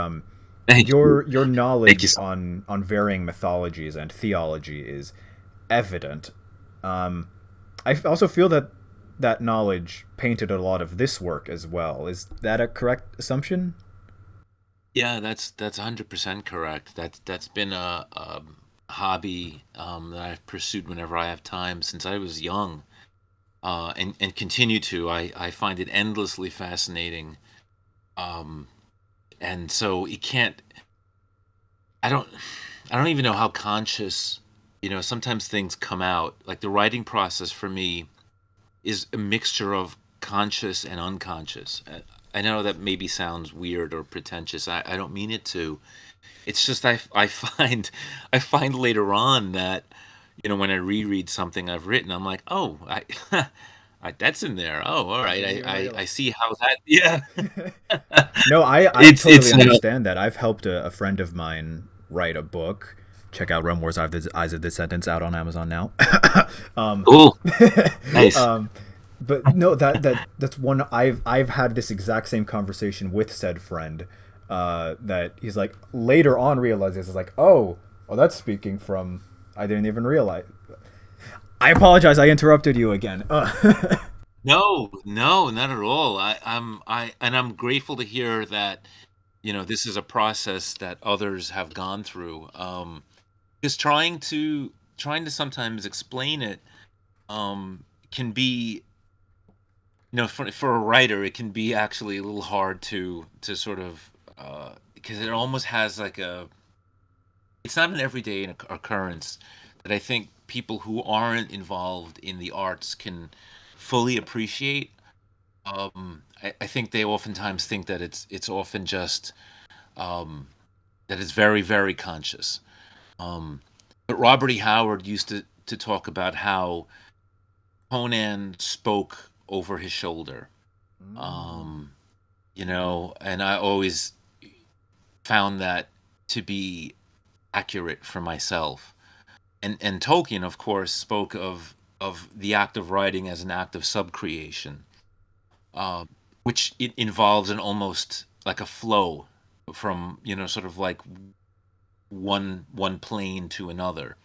Thank you. your Thank you knowledge so on varying mythologies and theology is evident. Um, I also feel that that knowledge painted a lot of this work as well. Is that a correct assumption? Yeah, that's 100% correct. That's been a hobby that I've pursued whenever I have time since I was young, and continue to. I find it endlessly fascinating, um, and so it can't. I don't. I don't even know how conscious. Sometimes things come out. Like the writing process for me is a mixture of conscious and unconscious. I know that maybe sounds weird or pretentious. I don't mean it to. It's just I find I find later on that when I reread something I've written, I'm like, oh, that's in there. Oh, all I right. didn't I, even I I realize. see how that. Yeah. No, I It's totally understand that. I've helped a friend of mine write a book. Check out Realm Wars: Eyes of the Descendants out on Amazon now. um, cool. Nice. um, but no, that's one I've had this exact same conversation with said friend. That he's like later on realizes is like, oh, that's speaking from I didn't even realize. I apologize. I interrupted you again. No, no, not at all. I'm grateful to hear that this is a process that others have gone through. Because trying to sometimes explain it can be for a writer it can be actually a little hard to sort of because it almost has like a it's not an everyday occurrence that I think people who aren't involved in the arts can fully appreciate. I think they oftentimes think that it's often just um, that it's very very conscious. But Robert E. Howard used to talk about how Conan spoke over his shoulder. Mm. Um, and I always found that to be accurate for myself. And Tolkien, of course, spoke of the act of writing as an act of subcreation, uh, which it involves an almost like a flow from sort of like one plane to another.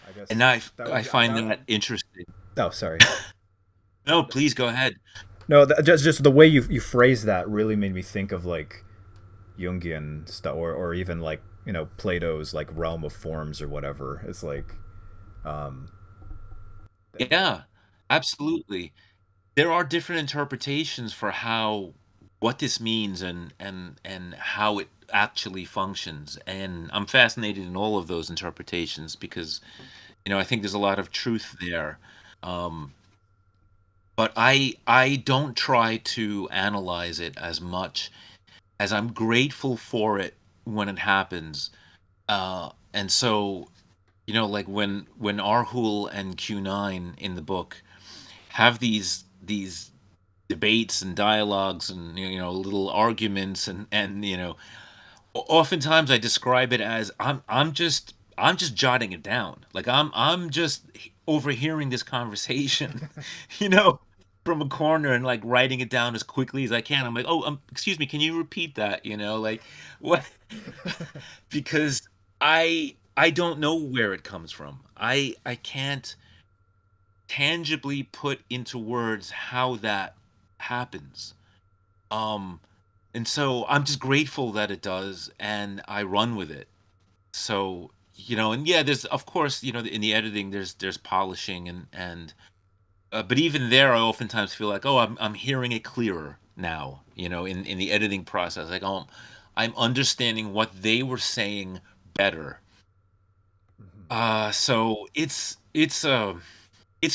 I And guess I that would I be find that. that interesting. Oh, sorry. No, please go ahead. No, just the way you phrase that really made me think of like Jungian stuff, or even like Plato's like realm of forms or whatever. It's like, um, Yeah, absolutely. there are different interpretations for how what this means and how it actually functions, and I'm fascinated in all of those interpretations because I think there's a lot of truth there. Um, but I don't try to analyze it as much as I'm grateful for it when it happens. And so, like when Arhul and Q9 in the book have these debates and dialogues and little arguments and oftentimes I describe it as I'm just jotting it down. Like I'm just overhearing this conversation, you know, from a corner and like writing it down as quickly as I can. I'm like, "Oh, excuse me, can you repeat that?" Like what because I don't know where it comes from. I can't tangibly put into words how that happens. Um and so I'm just grateful that it does and I run with it. So, and yeah, there's of course, in the editing there's polishing and but even there I oftentimes feel like, "Oh, I'm hearing it clearer now," in the editing process. Like, "Oh, I'm understanding what they were saying better." Hmm. So it's a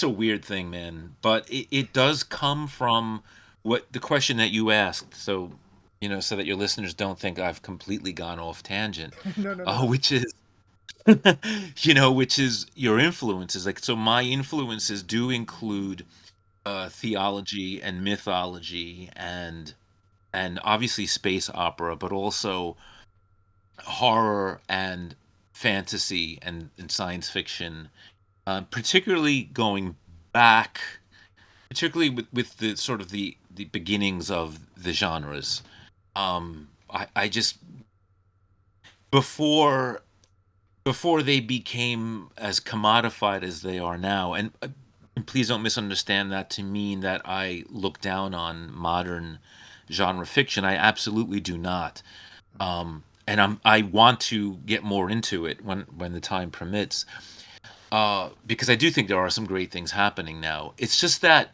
weird thing, man, but it does come from what the question that you asked. So, so that your listeners don't think I've completely gone off tangent, No, no, no. which is which is your influences. Like, so my influences do include theology and mythology and obviously space opera, but also horror and fantasy and science fiction. Particularly going back, particularly with the sort of the beginnings of the genres. I just before before they became as commodified as they are now. And please don't misunderstand that to mean that I look down on modern genre fiction. I absolutely do not. And I want to get more into it when the time permits. Because I do think there are some great things happening now. It's just that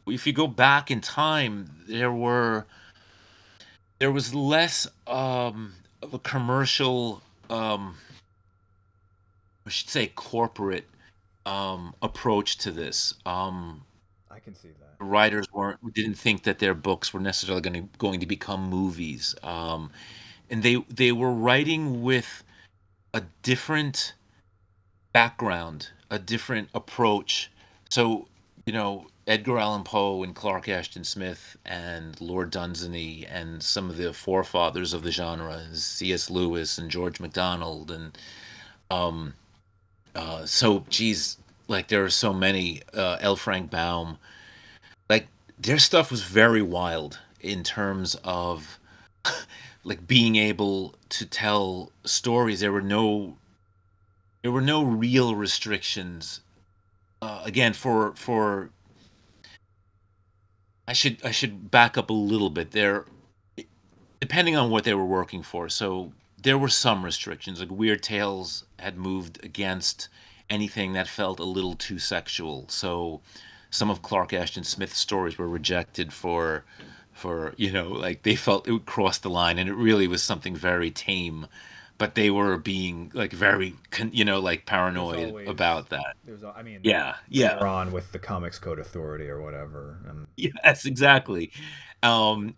if you go back in time, there was less of a commercial, I should say, corporate approach to this. I can see that. Writers didn't think that their books were necessarily going to become movies, and they were writing with a different background, a different approach. So, Edgar Allan Poe and Clark Ashton Smith and Lord Dunsany and some of the forefathers of the genre, C.S. Lewis and George MacDonald and um, so geez, like there are so many. L. Frank Baum, like their stuff was very wild in terms of like being able to tell stories. There were no real restrictions. Again, for I should back up a little bit there, depending on what they were working for. So there were some restrictions. Like Weird Tales had moved against anything that felt a little too sexual. So some of Clark Ashton Smith's stories were rejected for like they felt it would cross the line, and it really was something very tame. But they were being like very like There's paranoid always, about that. I mean, Yeah, yeah. later on with the Comics Code Authority or whatever, and Yes, exactly. And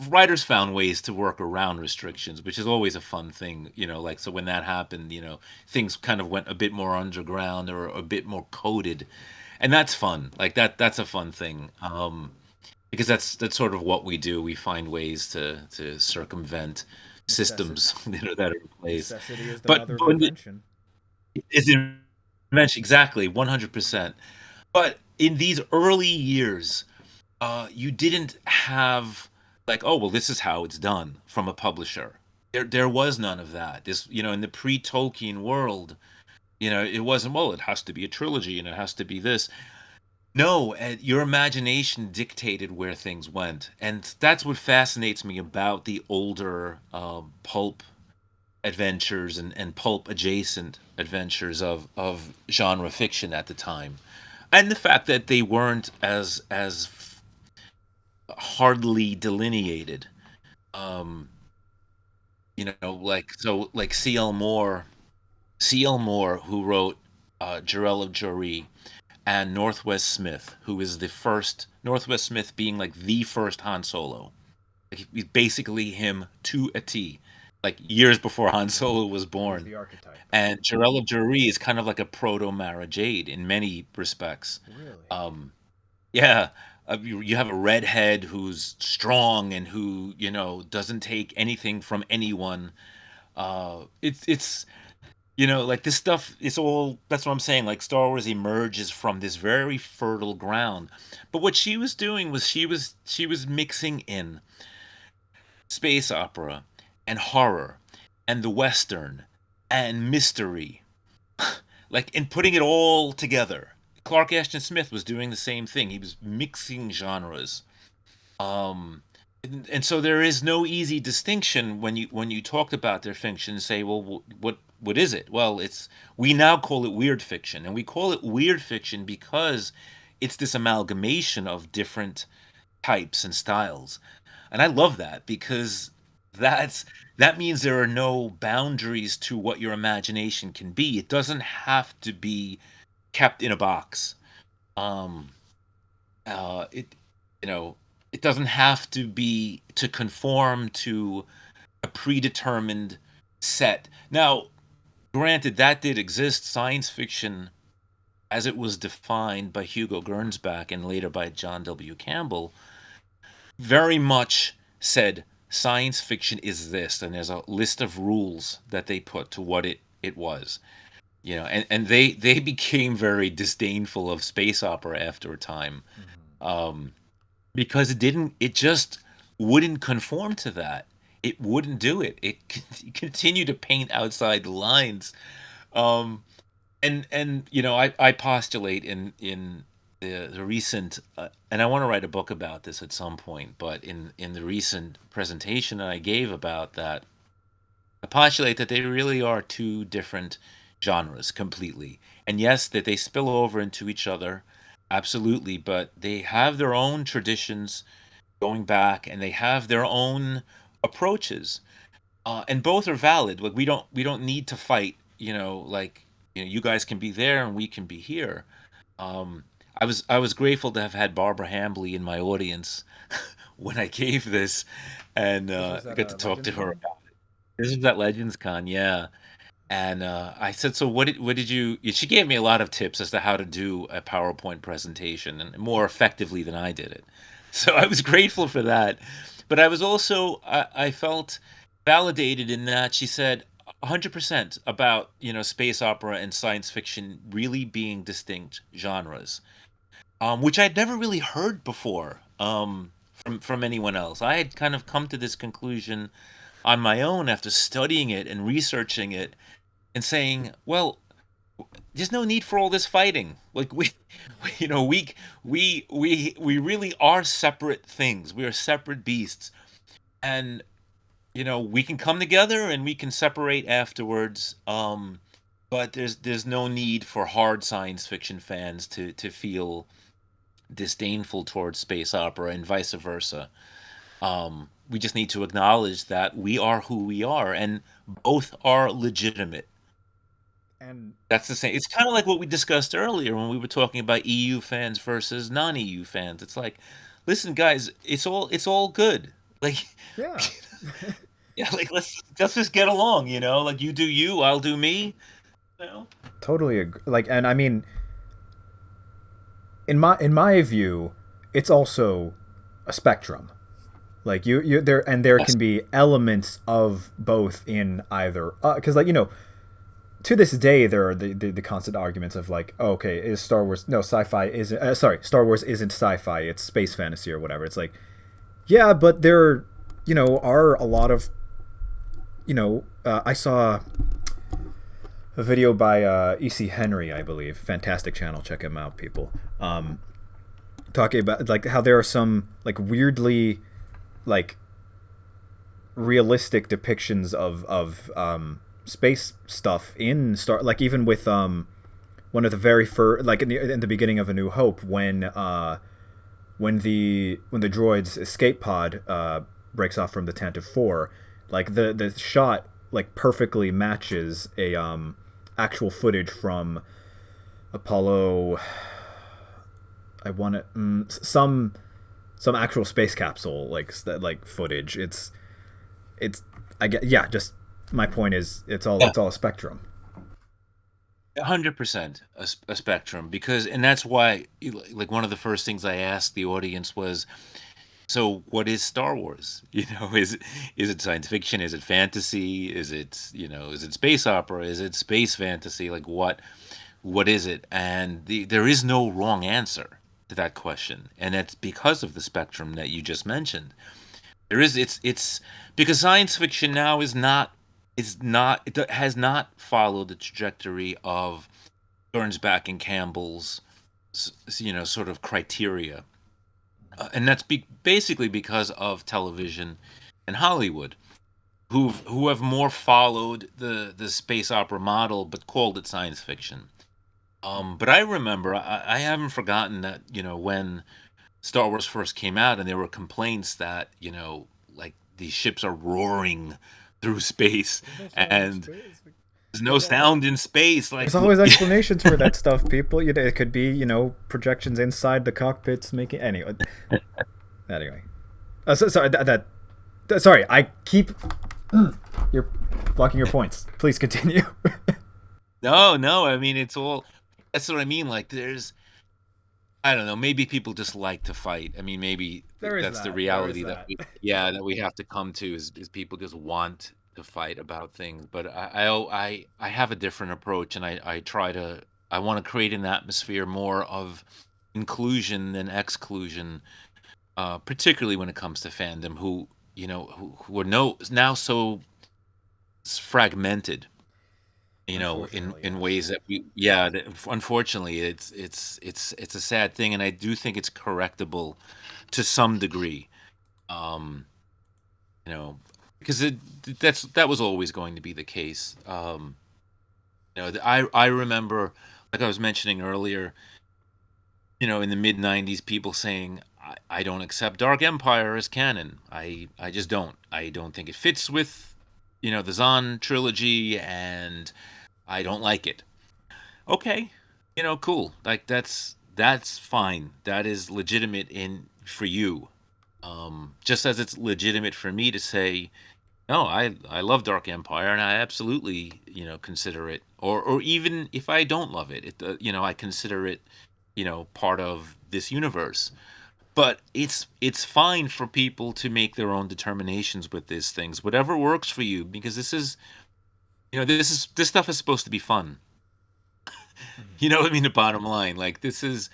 writers found ways to work around restrictions, which is always a fun thing, like so when that happened, things kind of went a bit more underground or a bit more coded. And that's fun. Like that's a fun thing. Because that's sort of what we do. We find ways to circumvent necessity systems, that are in place. necessity is the But mother of when invention. is invention exactly 100%. But in these early years, you didn't have like, oh well, this is how it's done from a publisher. There was none of that. This, in the pre-Tolkien world, it wasn't, well, it has to be a trilogy and it has to be this. No, your imagination dictated where things went, and that's what fascinates me about the older pulp adventures and pulp adjacent adventures of genre fiction at the time. and the fact that they weren't as hardly delineated. Um, like so, like C.L. Moore, who wrote Jarell of Jory, and Northwest Smith, who is the first Northwest Smith being like the first Han Solo. Like he's basically him to a T, like years before Han Solo was He was born. the archetype. And Jarell of Jory is kind of like a proto Mara Jade in many respects. Really? Um, yeah, you have a redhead who's strong and who doesn't take anything from anyone. It's like this stuff. It's all that's what I'm saying. Like Star Wars emerges from this very fertile ground, but what she was doing was she was mixing in space opera and horror and the western and mystery, like and putting it all together. Clark Ashton Smith was doing the same thing. He was mixing genres. Um, and so there is no easy distinction when you talked about their fiction and say, well, what is it? Well, it's we now call it weird fiction, and we call it weird fiction because it's this amalgamation of different types and styles. And I love that because that's that means there are no boundaries to what your imagination can be. It doesn't have to be kept in a box. Um, it you know it doesn't have to be to conform to a predetermined set. Now, granted, that did exist. Science fiction, as it was defined by Hugo Gernsback and later by John W. Campbell, very much said science fiction is this, and there's a list of rules that they put to what it was. And they became very disdainful of space opera after a time, Mm-hmm. um, because it just wouldn't conform to that. It wouldn't do it. It continued to paint outside the lines. Um, and I postulate in the recent and I want to write a book about this at some point, but in the recent presentation that I gave about that, I postulate that they really are two different genres completely. And yes, that they spill over into each other, absolutely, but they have their own traditions going back, and they have their own approaches, and both are valid. Like we don't need to fight. Like you guys can be there and we can be here. I was grateful to have had Barbara Hambley in my audience when I gave this, and This was I at got to talk Legends to her Con? about it. This was at Legends Con, yeah. And I said, so what did you? She gave me a lot of tips as to how to do a PowerPoint presentation and more effectively than I did it. So I was grateful for that. But I was also I felt validated in that she said 100% about space opera and science fiction really being distinct genres, which I'd never really heard before from anyone else. I had kind of come to this conclusion on my own after studying it and researching it and saying, well, there's no need for all this fighting. Like you know, we really are separate things. We are separate beasts, and we can come together and we can separate afterwards. But there's no need for hard science fiction fans to feel disdainful towards space opera and vice versa. We just need to acknowledge that we are who we are, and both are legitimate. And That's the same. It's kind of like what we discussed earlier when we were talking about EU fans versus non-EU fans. It's like, listen, guys, it's all good. Like, yeah, yeah, like let's just get along. Like you do you, I'll do me. You know? totally like, and I mean, in my view, it's also a spectrum. Like you there, and there Yes. can be elements of both in either, because like to this day there are the constant arguments of like, oh, okay, is Star Wars no sci-fi isn't sorry, Star Wars isn't sci-fi, it's space fantasy or whatever. It's like, yeah, but there are a lot of I saw a video by EC Henry, I believe, fantastic channel, check him out, people. Talking about like how there are some like weirdly like realistic depictions of space stuff in Star, like even with one of the very first, like in the beginning of A New Hope, when the droid's escape pod breaks off from the Tantive 4, like the shot like perfectly matches a actual footage from Apollo. I want it some actual space capsule like that like footage. It's I get yeah. Just my point is Yeah, it's all a spectrum. 100% a spectrum because, and that's why, like, one of the first things I asked the audience was, so what is Star Wars? Is it science fiction? Is it fantasy? Is it, is it space opera? Is it space fantasy? Like what is it? And there is no wrong answer to that question. And that's because of the spectrum that you just mentioned. There is it's because science fiction now it has not followed the trajectory of Burnsback and Campbell's sort of criteria. And that's basically because of television and Hollywood, who have more followed the space opera model but called it science fiction. But I remember, I haven't forgotten that, when Star Wars first came out and there were complaints that, like these ships are roaring through space There's no sound in and space. there's no sound in space. Like, There's always explanations for that stuff, people. It could be, projections inside the cockpits making. Anyway. Sorry, sorry, I keep. You're blocking your points. Please continue. no, no, I mean, that's what I mean. Like, I don't know, maybe people just like to fight. I mean, maybe There is that's the that. There is reality that. that we have to come to is people just want to fight about things. But I have a different approach, and I want to create an atmosphere more of inclusion than exclusion, particularly when it comes to fandom, who are now so fragmented, Unfortunately, in yes. ways that yeah, that, unfortunately, it's a sad thing, and I do think it's correctable to some degree. Um, you know, because that was always going to be the case. I remember, like I was mentioning earlier, in the mid '90s, people saying, I don't accept Dark Empire as canon. I just don't. I don't think it fits with, the Zahn trilogy, and I don't like it. Okay, cool. Like that's fine. That is legitimate in for you. Just as it's legitimate for me to say, no, I love Dark Empire, and I absolutely, consider it, or even if I don't love it, I consider it, part of this universe. But it's fine for people to make their own determinations with these things, whatever works for you, because this stuff is supposed to be fun. Mhm. You know what I mean? The bottom line, like, this is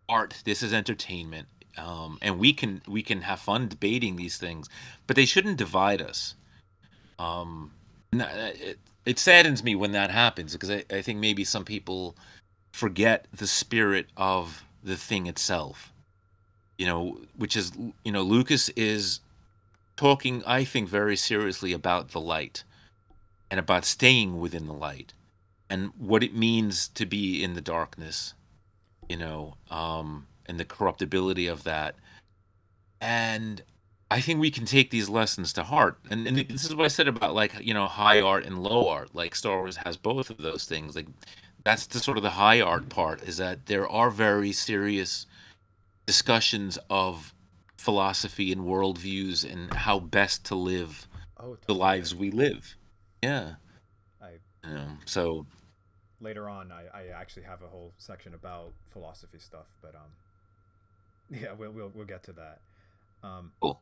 art, this is entertainment, and we can have fun debating these things, but they shouldn't divide us. Um, it saddens me when that happens because I think maybe some people forget the spirit of the thing itself. Which is, Lucas is talking, I think, very seriously about the light and about staying within the light and what it means to be in the darkness, and the corruptibility of that. And I think we can take these lessons to heart. And this is what I said about, like, high art and low art. Like, Star Wars has both of those things. Like, that's the sort of the high art part, is that there are very serious discussions of philosophy and worldviews and how best to live Oh, the totally. lives we live. Yeah. I So later on, I actually have a whole section about philosophy stuff, but yeah, we'll get to that. Um, cool.